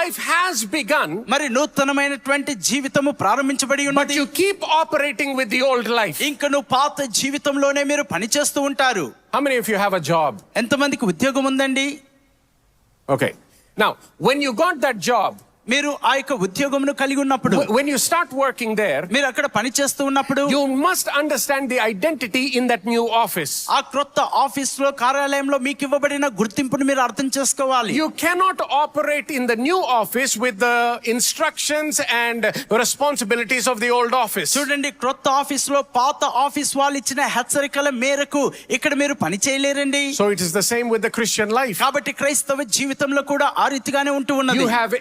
life has begun, మరి నూతనమైనటువంటి జీవితము ప్రారంభించబడి but ఉన్నది. you keep operating with the old life. ఇంకా నువ్వు పాత జీవితంలోనే మీరు పనిచేస్తూ ఉంటారు. How many of you have a job? ఎంతమందికి ఉద్యోగం ఉందండి? Okay. Now, when you got that job, మీరు ఆ యొక్క ఉద్యోగమును కలిగి ఉన్నప్పుడు, when you start working there, మీరు అక్కడ పని చేస్తూ ఉన్నప్పుడు, you must understand the identity in that new office. ఆ క్రొత్త ఆఫీస్ లో, కార్యాలయంలో మీకు ఇవ్వబడిన గుర్తింపును మీరు అర్థం చేసుకోవాలి. You cannot operate in the new office with the instructions and responsibilities of the old office. చూడండి, క్రొత్త ఆఫీస్ లో పాత ఆఫీస్ వాళ్ళు ఇచ్చిన హెచ్చరికల మేరకు ఇక్కడ మీరు పని చేయలేరండి. So it is the same with the Christian life. కాబట్టి క్రైస్తవ జీవితంలో కూడా ఆ రీతిగానే ఉంటూ ఉన్నది. You have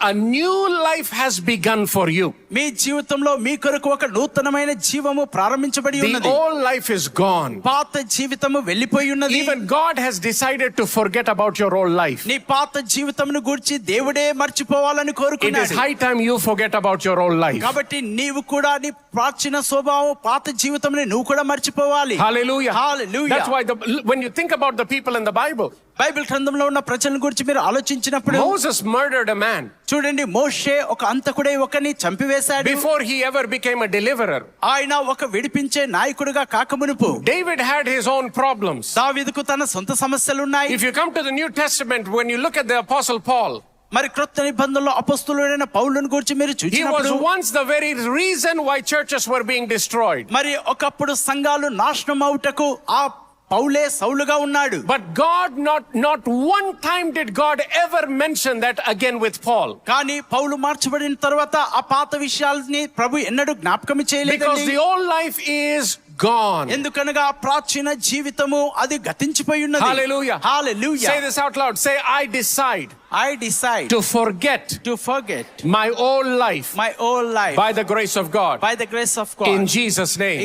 a new life has begun for you. మీ జీవితంలో మీ కొరకు ఒక నూతనమైన జీవము ప్రారంభించబడి ఉన్నది. The old life is gone. పాత జీవితము వెళ్ళిపోయి ఉన్నది. Even God has decided to forget about your old life. నీ పాత జీవితమును గురించి దేవుడే మర్చిపోవాలని కోరుకున్నాడు. It is high time you forget about your old life. కాబట్టి నీవు కూడా నీ ప్రాచీన స్వభావం, పాత జీవితముని నువ్వు కూడా మర్చిపోవాలి. Hallelujah. Hallelujah. That's why when you think about the people in the Bible, Bible గ్రంథంలో ఉన్న ప్రజల గురించి మీరు ఆలోచించినప్పుడు, Moses murdered a man. చూడండి, మోషే ఒక అంతకుడై ఒకరిని చంపివేశాడు. Before he ever became a deliverer. ఆయన ఒక విడిపించే నాయకుడిగా కాకమునుపు David had his own problems. దావీదుకు తన సొంత సమస్యలు ఉన్నాయి. If you come to the New Testament, when you look at the Apostle Paul, మరి క్రొత్త నిబంధనలో అపొస్తలుడైన పౌలును గురించి మీరు he was చూసినప్పుడు, once the very reason why churches were being destroyed. మరి ఒకప్పుడు సంఘాలు నాశనం అవుటకు ఆ పౌలే సౌలుగా ఉన్నాడు. But God not one time did God ever mention that again with Paul. కానీ పౌలు మార్చబడిన తర్వాత ఆ పాత విషయాల్ని ప్రభు ఎన్నడూ జ్ఞాపకం చేయలేదు. Because the old life is gone. ఎందుకనగా ప్రాచీన జీవితము అది గతించిపోయి ఉన్నది. Hallelujah. Hallelujah. Say this out loud. Say, I decide to forget my old life by the grace of God. In Jesus' name.